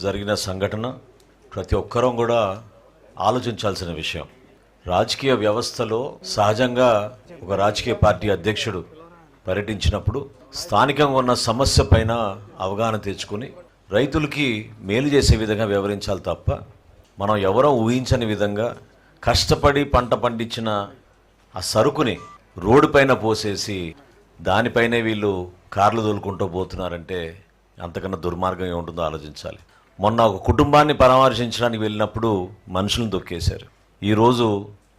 జరిగిన సంఘటన ప్రతి ఒక్కరూ కూడా ఆలోచించాల్సిన విషయం. రాజకీయ వ్యవస్థలో సహజంగా ఒక రాజకీయ పార్టీ అధ్యక్షుడు పర్యటించినప్పుడు స్థానికంగా ఉన్న సమస్య పైన అవగాహన తెచ్చుకుని రైతులకి మేలు చేసే విధంగా వ్యవహరించాలి తప్ప మనం ఎవరో ఊహించని విధంగా కష్టపడి పంట పండించిన ఆ సరుకుని రోడ్డు పైన పోసేసి దానిపైనే వీళ్ళు కార్లు తోలుకుంటూ పోతున్నారంటే అంతకన్నా దుర్మార్గం ఏముంటుందో ఆలోచించాలి. మొన్న ఒక కుటుంబాన్ని పరామర్శించడానికి వెళ్ళినప్పుడు మనుషులను తొక్కేశారు. ఈరోజు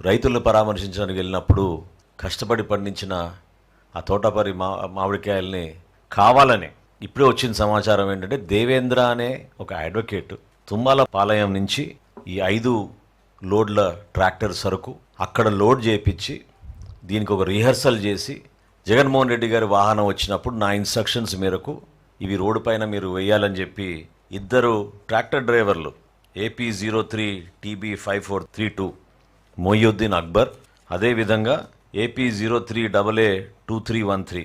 రైతులను పరామర్శించడానికి వెళ్ళినప్పుడు కష్టపడి పండించిన ఆ తోటపరి మామిడికాయల్ని కావాలని ఇప్పుడే వచ్చిన సమాచారం ఏంటంటే దేవేంద్ర అనే ఒక అడ్వకేట్ తుమ్మల పాలయం నుంచి ఈ 5 లోడ్ల ట్రాక్టర్ సరుకు అక్కడ లోడ్ చేయించి దీనికి ఒక రిహర్సల్ చేసి జగన్మోహన్ రెడ్డి గారి వాహనం వచ్చినప్పుడు నా ఇన్స్ట్రక్షన్స్ మేరకు ఇవి రోడ్డు పైన మీరు వేయాలని చెప్పి 2 ట్రాక్టర్ డ్రైవర్లు AP03 TB5432 మొయ్యుద్దీన్ అక్బర్, అదేవిధంగా AP03AA2313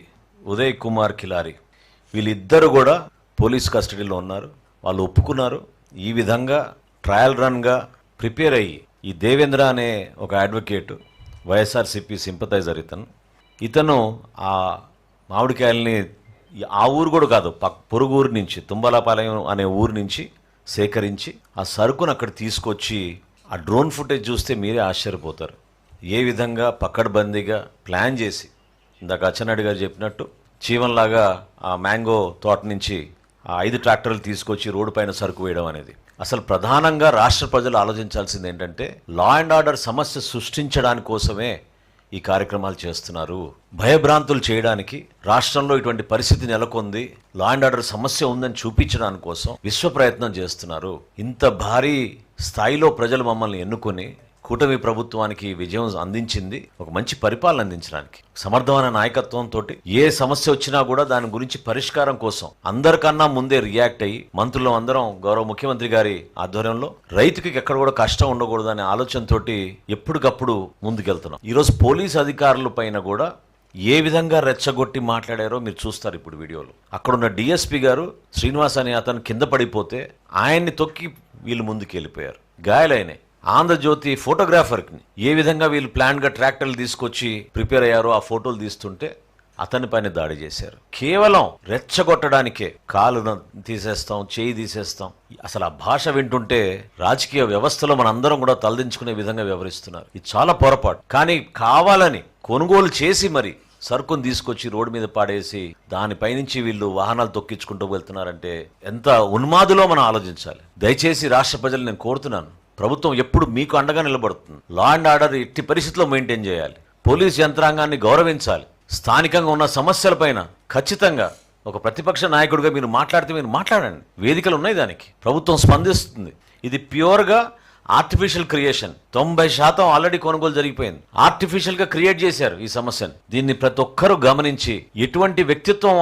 ఉదయ్ కుమార్ కిలారి, వీళ్ళిద్దరు కూడా పోలీస్ కస్టడీలో ఉన్నారు. వాళ్ళు ఒప్పుకున్నారు. ఈ విధంగా ట్రయల్ రన్గా ప్రిపేర్ అయ్యి ఈ దేవేంద్ర అనే ఒక అడ్వకేటు వైఎస్ఆర్సీపీ సింపథైజర్ ఇతను ఆ మామిడికాయల్ని ఆ ఊరు కూడా కాదు పొరుగు ఊరు నుంచి తుంబలపాలెం అనే ఊరు నుంచి సేకరించి ఆ సరుకును అక్కడ తీసుకొచ్చి ఆ డ్రోన్ ఫుటేజ్ చూస్తే మీరే ఆశ్చర్యపోతారు. ఏ విధంగా పక్కడబందీగా ప్లాన్ చేసి ఇందాక అచ్చెన్నాయుడు గారు చెప్పినట్టు చీవంలాగా ఆ మ్యాంగో తోట నుంచి ఆ 5 ట్రాక్టర్లు తీసుకొచ్చి రోడ్డు పైన సరుకు వేయడం అనేది అసలు ప్రధానంగా రాష్ట్ర ప్రజలు ఆలోచించాల్సింది ఏంటంటే లా అండ్ ఆర్డర్ సమస్య సృష్టించడానికి కోసమే ఈ కార్యక్రమాలు చేస్తున్నారు. భయభ్రాంతులు చేయడానికి, రాష్ట్రంలో ఇటువంటి పరిస్థితి నెలకొంది, లా అండ్ ఆర్డర్ సమస్య ఉందని చూపించడానికి కోసం విశ్వ ప్రయత్నం చేస్తున్నారు. ఇంత భారీ స్థాయిలో ప్రజలు మమ్మల్ని ఎన్నుకొని కూటమి ప్రభుత్వానికి విజయం అందించింది ఒక మంచి పరిపాలన అందించడానికి, సమర్థమైన నాయకత్వంతో ఏ సమస్య వచ్చినా కూడా దాని గురించి పరిష్కారం కోసం అందరికన్నా ముందే రియాక్ట్ అయ్యి మంత్రులు అందరం గౌరవ ముఖ్యమంత్రి గారి ఆధ్వర్యంలో రైతుకి ఎక్కడ కూడా కష్టం ఉండకూడదు అనే ఆలోచనతో ఎప్పటికప్పుడు ముందుకెళ్తున్నాం. ఈరోజు పోలీస్ అధికారుల పైన కూడా ఏ విధంగా రెచ్చగొట్టి మాట్లాడారో మీరు చూస్తారు ఇప్పుడు వీడియోలో. అక్కడున్న డిఎస్పీ గారు శ్రీనివాస్ అనే అతను కింద పడిపోతే ఆయన్ని తొక్కి వీళ్ళు ముందుకు వెళ్ళిపోయారు, గాయాలైనాయి. ఆంధ్రజ్యోతి ఫోటోగ్రాఫర్కి ఏ విధంగా వీళ్ళు ప్లాన్గా ట్రాక్టర్లు తీసుకొచ్చి ప్రిపేర్ అయ్యారో ఆ ఫోటోలు తీస్తుంటే అతని పైన దాడి చేశారు. కేవలం రెచ్చగొట్టడానికే కాలు తీసేస్తాం, చేయి తీసేస్తాం. అసలు ఆ భాష వింటుంటే రాజకీయ వ్యవస్థలో మనందరం కూడా తలదించుకునే విధంగా వ్యవహరిస్తున్నారు. ఇది చాలా పొరపాటు. కానీ కావాలని కొనుగోలు చేసి మరి సరుకును తీసుకొచ్చి రోడ్డు మీద పాడేసి దానిపైనుంచి వీళ్ళు వాహనాలు తొక్కించుకుంటూ వెళ్తున్నారంటే ఎంత ఉన్మాదులో మనం ఆలోచించాలి. దయచేసి రాష్ట్ర ప్రజలు నేను కోరుతున్నాను, ప్రభుత్వం ఎప్పుడు మీకు అండగా నిలబడుతుంది. లా అండ్ ఆర్డర్ ఎట్టి పరిస్థితుల్లో మెయింటైన్ చేయాలి. పోలీస్ యంత్రాంగాన్ని గౌరవించాలి. స్థానికంగా ఉన్న సమస్యలపైన ఖచ్చితంగా ఒక ప్రతిపక్ష నాయకుడిగా మీరు మాట్లాడితే మీరు మాట్లాడండి. వేదికలు ఉన్నాయి, దానికి ప్రభుత్వం స్పందిస్తుంది. ఇది ప్యూర్గా ఆర్టిఫిషియల్ క్రియేషన్. 90% ఆల్రెడీ కొనుగోలు జరిగిపోయింది. ఆర్టిఫిషియల్గా క్రియేట్ చేశారు ఈ సమస్యను. దీన్ని ప్రతి ఒక్కరూ గమనించి ఎటువంటి వ్యక్తిత్వం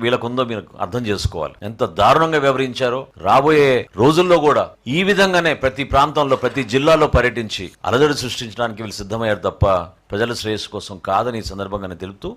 వీళ్ళకుందో మీరు అర్థం చేసుకోవాలి. ఎంత దారుణంగా వ్యవహరించారో. రాబోయే రోజుల్లో కూడా ఈ విధంగానే ప్రతి ప్రాంతంలో ప్రతి జిల్లాలో పర్యటించి అలజడి సృష్టించడానికి వీళ్ళు సిద్ధమయ్యారు తప్ప ప్రజల శ్రేయస్సు కోసం కాదని ఈ సందర్భంగానే తెలుపుతూ